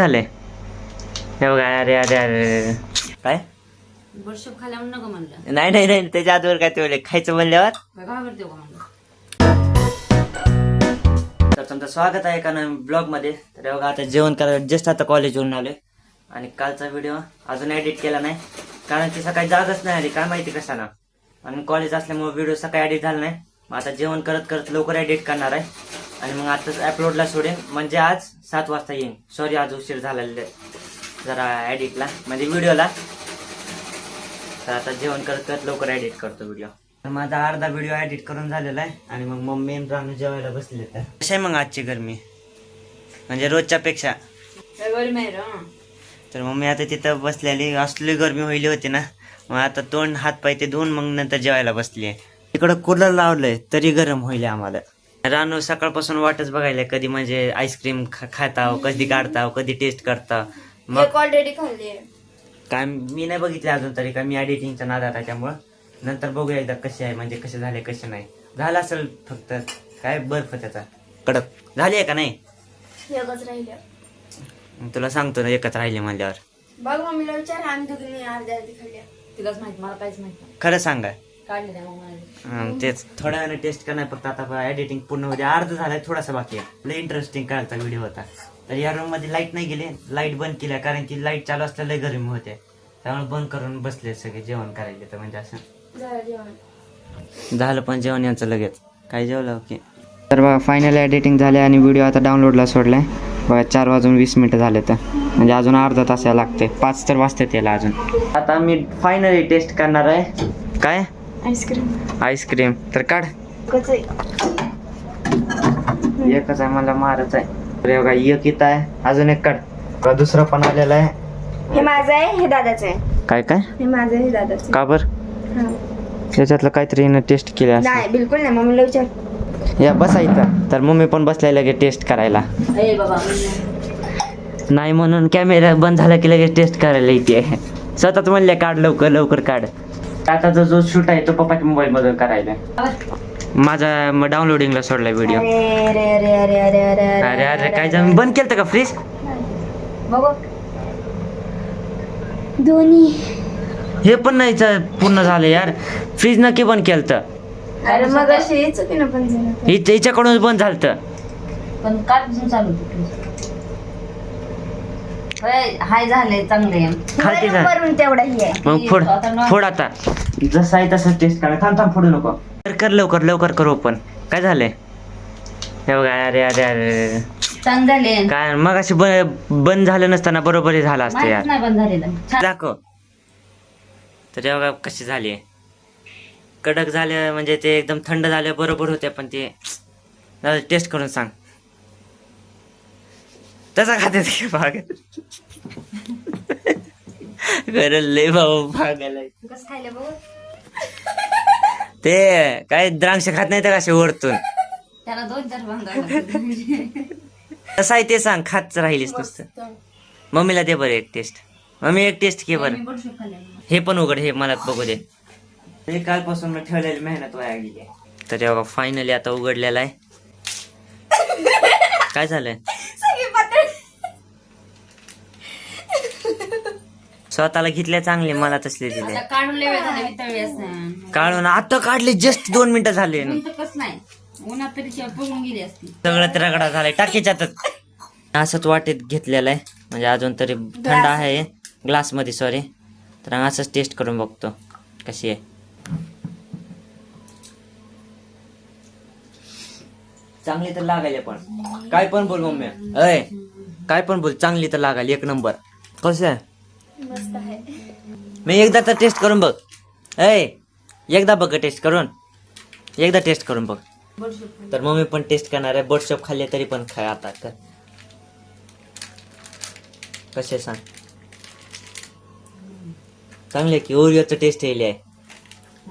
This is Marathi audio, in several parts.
झालंय हे बघा. अरे अरे अरे काय बडशेप खाल्यावर नको म्हणलं. नाही नाही नाही त्याच्या आतवर काय ते खायचं म्हणल्यावर. घाबरते का म्हणलं. तर तुमचं स्वागत आहे एका नवीन ब्लॉग मध्ये. तर बघा आता जेवण करायला जस्ट आता कॉलेजवरून आलोय आणि कालचा व्हिडिओ अजून एडिट केला नाही कारण की सकाळी जागच नाही आली काय माहिती कशाला. आणि कॉलेज असल्यामुळे व्हिडिओ सकाळी एडिट झाला नाही. मग आता जेवण करत करत लवकर एडिट करणार आहे आणि मग आताच अपलोडला सोडेन म्हणजे आज 7 वाजता येईन. सॉरी आज उशीर झालेला जरा एडिटला म्हणजे व्हिडिओला. तर आता जेवण करत करत लवकर एडिट करतो व्हिडिओ. माझा अर्धा व्हिडिओ एडिट करून झालेला आहे आणि मग मम्मी आणि रानू जेवायला बसले. तर कशी आहे मग आजची गरमी म्हणजे रोजच्या पेक्षा. तर मम्मी आता तिथं बसलेली असली गरमी होईल होती ना. मग आता तोंड हात पाय ते धुवून मग नंतर जेवायला बसली आहे. इकडं कूलर लावलंय तरी गरम होईल आम्हाला. रानू सकाळपासून वाटच बघायला कधी म्हणजे आईस्क्रीम खाताव कधी काढताव कधी टेस्ट करताव. मग ऑलरेडी खाल्ली काय मी नाही बघितले अजून तरी काय मी एडिटिंगच्या नादात आहे त्यामुळं नंतर बघूया एकदा कसे आहे म्हणजे कसे झाले कसे नाही. झालं असेल फक्त काय बर्फ त्याचा कडक झाली आहे का नाही. एकच राहिल्या तुला सांगतो ना एकच राहिले म्हणल्यावर. बघ मम्मीला विचार आम्ही दोघींनी अर्ध्या अर्धी खाल्ल्या. तिलाच माहिती मला काहीच माहित नाही. खरं सांगा. काढले त्या मग तेच थोड्या वेळाने टेस्ट करणार फक्त. आता एडिटिंग पूर्ण होते अर्ध झालाय थोडासा बाकी आहे. लय इंटरेस्टिंग कालचा व्हिडिओ होता. तर या रूम मध्ये लाईट नाही गेली लाईट बंद केल्या कारण की लाईट चालू असल्या लय गरमी होते त्यामुळे बंद करून बसले सगळे जेवण करायला. तर म्हणजे असं झालं पण जेवण यांचं लगेच काय जेवलं ओके. तर बघा फायनल एडिटिंग झाले आणि व्हिडिओ आता डाउनलोडला सोडलाय. बघा 4:20 झाले तर म्हणजे अजून अर्धा तास यायला लागते. 5 तर वाजते त्याला अजून. आता मी फायनली टेस्ट करणार आहे काय आईस्क्रीम. तर काढ एकच आहे मला मारच आहे. अरे बघा एक इथं आहे अजून एक काढ. बघा दुसरं पण आलेलं आहे. हे माझं आहे हे दादाचं आहे. काय काय हे माझं आहे हे दादाचं का बर त्याच्यातलं काहीतरी टेस्ट केलं असं. नाही बिलकुल नाही मम्मीला विचार. या बसा इथं. तर मम्मी पण बसलाय लगेच टेस्ट करायला. ए बाबा नाही म्हणून कॅमेरा बंद झाला की लगेच टेस्ट करायला येते. स्वतःच म्हणले काढ लवकर लवकर काढ. आताचा जो शूट आहे तो पप्पाच्या मोबाईल मधून करायला. माझा डाउनलोडिंगला सोडला व्हिडिओ. अरे अरे अरे अरे अरे अरे अरे काय झालं बंद केलं का फ्रीज. बघू दोन्ही हे पण नाही पूर्ण झालं यार. फ्रीज नक्की बंद केलं तर अरे मग अशी चुकीनं पण झालं. हिच्याकडून बंद झालं तर पण कालपासून चालू होतं. हाय झाले चांगले. खालती जा वरून तेवढा ही आहे. मग फोड फोड आता जसं आहे तसं टेस्ट करा. थांब थांब फोडू नको. कर लवकर लवकर करू पण. काय झालंय हे बघा. अरे अरे अरे चांग झाले. काय मग अशी बंद झालं नसताना बरोबर झालं असतं यार. नाही बंद झालेलं. दाखव. तर हे बघा कशी झाली कडक झाले म्हणजे ते एकदम थंड झाले बरोबर होते. पण ते टेस्ट करून सांग तसा खाते ते भाग. लय भाऊ भागायला कसं खायला बघू. ते काय द्राक्ष खात नाही तर कसे ओढतून त्याला 2-4 बांधा. कसं आहे ते सांग. खात राहिलीस नुसतं. मम्मीला दे बरं एक टेस्ट. मम्मी एक टेस्ट घे बरं. बडशेप खाल्ले. हे पण उघड हे मला बघू दे. हे कालपासून मी ठेवलेली मेहनत वाया गेली. तर बघा फायनली आता उघडलेला आहे. काय झालंय स्वतःला घेतले चांगले मला तसले दिले. आता काढून लय वेळ झाले वितळले असं. काढून आता काढले जस्ट 2 मिनिटं झाले. ऊन तर कसं नाही उन्हात तरी पळून गेली असती. सगळं रगडा झालाय टाकीच्यातच. असंच वाटेत घेतलेलं आहे म्हणजे अजून तरी थंड आहे ग्लास मध्ये सॉरी. तर असंच टेस्ट करून बघतो कशी आहे. चांगली तर लागायला पण काय पण बोल मम्मी. अय काय पण बोल चांगली तर लागायला एक नंबर. कसं आहे मस्त आहे. मी एकदा तर टेस्ट करून बघ. अय एकदा बघ टेस्ट करून एकदा टेस्ट करून बघ. तर मम्मी पण टेस्ट करणार आहे. बडशेप खाल्ले तरी पण खाय आता कसे सांग. चांगले की ओरिओचं टेस्ट येईल आहे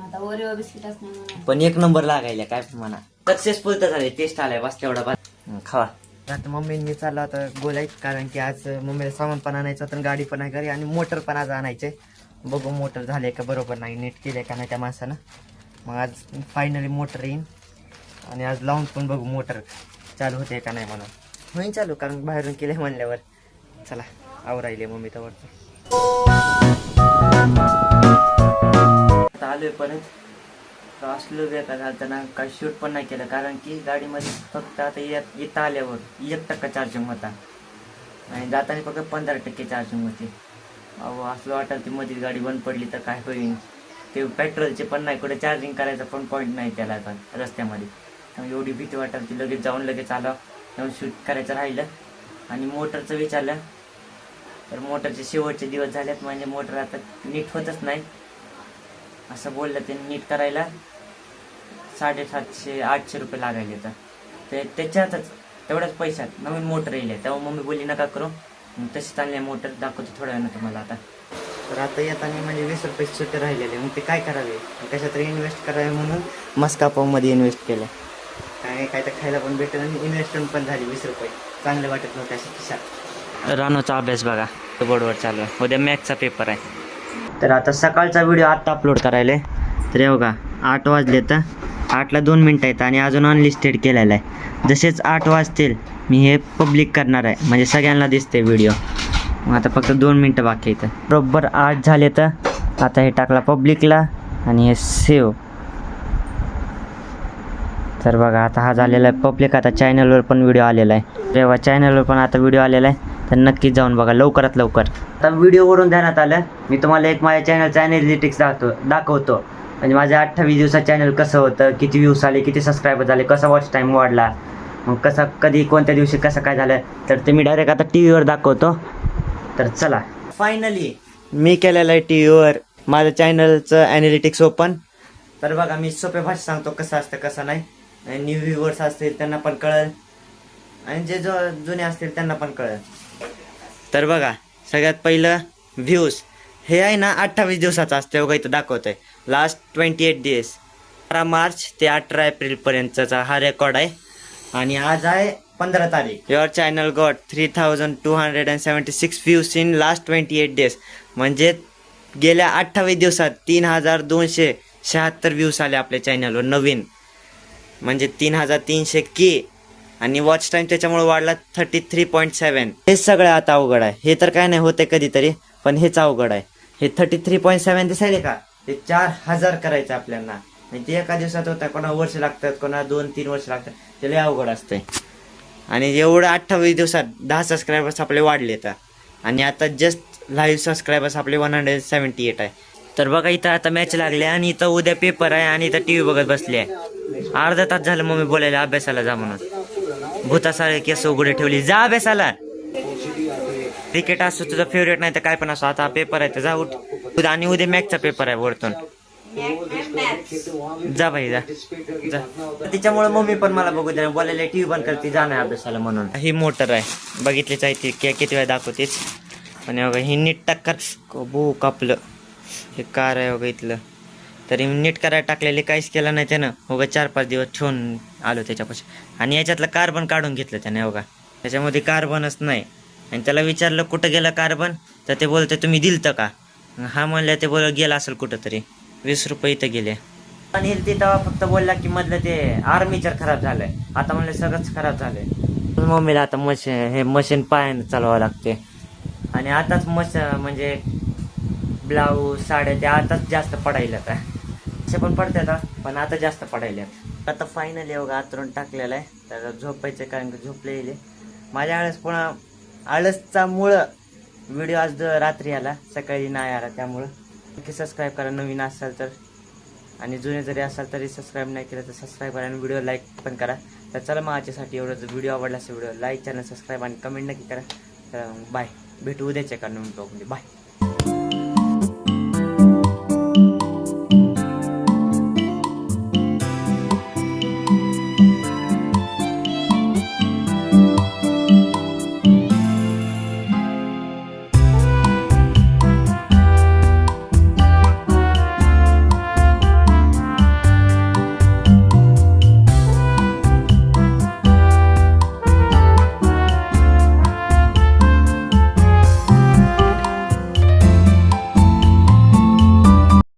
आता ओरिओ बिस्किट असणार पण एक नंबर लागायला काय पण म्हणा. सक्सेसफुल तर झाले टेस्ट आलाय बस तेवढा बस खावा. आता मम्मीने चालला होता गोलाईत कारण की आज मम्मीला सामान पण आणायचं तर गाडी पण आहे घरी आणि मोटर पण आज आणायचे. बघू मोटर झाले का बरोबर नाही नीट केले का नाही त्या माणसानं. मग आज फायनली मोटर येईन आणि आज लावून पण बघू मोटर चालू होते का नाही म्हणून. होईन चालू कारण बाहेरून केले म्हणल्यावर चला आवरायले मम्मी तवरचं. आता आलोय परत. असलो बेकार घालताना काही शूट पण नाही केलं, कारण की गाडीमध्ये फक्त आता इथं आल्यावर 1% चार्जिंग होता आणि जाताना फक्त 15% चार्जिंग होती. अहो असलं वाटलं ती मध्येच गाडी बंद पडली तर काय होईल. ते पेट्रोलचे पण नाही, कुठे चार्जिंग करायचं पण पॉईंट नाही त्याला आता रस्त्यामध्ये. त्यामुळे एवढी भीती वाटली ती लगेच जाऊन लगेच आलं. त्यामुळे शूट करायचं राहिलं. आणि मोटरचं विचारलं तर मोटरचे शेवटचे दिवस झालेत, म्हणजे मोटर आता नीट होतच नाही असं बोललं. ते नीट करायला 750-800 रुपये लागायले. तर ते त्याच्यातच तेवढ्याच पैशात नवीन मोटर येईल. तेव्हा मम्मी बोलली नका करू, तशी चालली मोटर दाखवतो थोड्या वेळानं तुम्हाला. आता तर आता येताना म्हणजे 20 रुपये सुट्टे राहिलेले, मग ते काय करावे, कशात तरी इन्व्हेस्ट करावे म्हणून मस्कापावमध्ये इन्व्हेस्ट केलं. काय तर खायला पण भेटेल आणि इन्व्हेस्टमेंट पण झाली. 20 रुपये चांगले वाटत नव्हते अशा खिशात. रानोचा अभ्यास बघा बोर्डवर चालू आहे. उद्या मॅथचा पेपर आहे. तर आता सकाळचा व्हिडिओ आत्ता अपलोड करायला आहे. तर हे बघा 8 वाजले, तर 8ला 2 मिनटं आहेत आणि अजून अनलिस्टेड केलेलं आहे. जसेच 8 वाजतील मी हे पब्लिक करणार आहे, म्हणजे सगळ्यांना दिसते व्हिडिओ. मग आता फक्त 2 मिनटं बाकी आहेत. बरोबर 8 झाले, तर आता हे टाकला पब्लिकला आणि हे सेव्ह. तर बघा आता हा झालेला आहे पब्लिक. आता चॅनलवर पण व्हिडिओ आलेला आहे. तेव्हा चॅनलवर पण आता व्हिडिओ आलेला आहे, तर नक्की जाऊन बघा लवकरात लवकर. आता व्हिडिओवरून ध्यानात आलं, मी तुम्हाला एक माझ्या चॅनलचं ॲनालिटिक्स दाखवतो. म्हणजे माझ्या 28 दिवसात चॅनल कसं होतं, किती व्ह्यूज आले, किती सबस्क्रायबर झाले, कसा वॉच टाईम वाढला, मग कसा कधी कोणत्या दिवशी कसं काय झालं, तर ते मी डायरेक्ट आता टी व्हीवर दाखवतो. तर चला फायनली मी केलेलं आहे टी व्हीवर माझ्या चॅनलचं ॲनालिटिक्स ओपन. तर बघा मी सोप्या भाषेत सांगतो कसं असतं कसं नाही. न्यू व्ह्यूवर्स असतील त्यांना पण कळेल आणि जे जुने असतील त्यांना पण कळेल. तर बघा सगळ्यात पहिलं व्ह्यूज हे आहे ना 28 दिवसाचं असतं. बघा इथं दाखवत आहे लास्ट 28 डेज. 12 मार्च ते 18 एप्रिलपर्यंतचा हा रेकॉर्ड आहे. आणि आज आहे 15 तारीख. Your channel got 3276 views in last 28 days. म्हणजे गेल्या 28 दिवसात 3276 व्ह्यूज आले आपल्या चॅनलवर नवीन, म्हणजे 3300 के. आणि वॉच टाईम त्याच्यामुळे वाढला 33.7. हे सगळं आता अवघड आहे. हे तर काय नाही होते कधीतरी, पण हेच अवघड आहे. हे 33.7 दिसायले का, ते 4000 करायचं आपल्याला. आणि ते एका दिवसात होतं, कोणा वर्ष लागतात, कोणा 2-3 वर्ष लागतात. ते लय अवघड असतंय. आणि एवढं 28 दिवसात 10 सबस्क्रायबर्स आपले वाढले तर. आणि आता जस्ट लाईव्ह सबस्क्रायबर्स आपले 178 आहे. तर बघा इथं आता मॅच लागले आणि इथं उद्या पेपर आहे आणि इथं टी व्ही बघत बसले आहे. अर्धा तास झालं मम्मी बोलायला अभ्यासाला जा म्हणून. भूतासारे केस उघडे ठेवली, जा अभ्यासाला. क्रिकेट असो तुझं फेवरेट नाही तर काय पण असो, आता पेपर आहे तर जा उठ. आणि उद्या मॅचचा पेपर आहे वरतून. जा भाई जा. तिच्यामुळे मम्मी पण मला बघू द्या बोलायला टी व्ही बंद करते, जा नाही अभ्यासाला म्हणून. ही मोटर आहे बघितलीच आहे ती किती वेळा दाखवतेच. आणि बघा ही नीट टाकर बो कापलं. हे कार आहे बघा इथलं, तरी नीट करायला टाकलेले काहीच केलं नाही त्यानं. बघा 4-5 दिवस ठेवून आलो त्याच्यापाशी. आणि याच्यातलं कार्बन काढून घेतलं त्याने. बघा त्याच्यामध्ये कार्बनच नाही. आणि त्याला विचारलं कुठं गेलं कार्बन, तर ते बोलते तुम्ही दिलतं का. हा म्हणलं ते बोल गेला असेल कुठं तरी. 20 रुपये इथं गेले. आणि तेव्हा फक्त बोलला की मधलं ते आर्मीचर खराब झालंय. आता म्हणलं सगळंच खराब झालंय. मम्मीला आता हे मशीन पायानं चालवावं लागते. आणि आताच म्हणजे ब्लाऊज साड्या त्या आताच जास्त पडायल्यात. असे पण पडतात पण आता जास्त पडायल्यात. आता फायनली बघा आतरून टाकलेलं आहे. तर झोपायचं कारण की झोपले येईल. माझ्या आळसचा मुळं व्हिडिओ आज रात्री आला, सकाळी नाही आला. त्यामुळं नक्की सबस्क्राईब करा नवीन असाल तर. आणि जुने जरी असाल तरी सबस्क्राईब नाही केलं तर सबस्क्राईब करा आणि व्हिडिओ लाईक पण करा. तर चला मग आजच्यासाठी एवढं. व्हिडिओ आवडला असेल व्हिडिओ लाईक, चॅनल सबस्क्राईब आणि कमेंट नक्की करा. तर बाय, भेटू उद्याच्या का नवीन ब्लॉगमध्ये. बाय.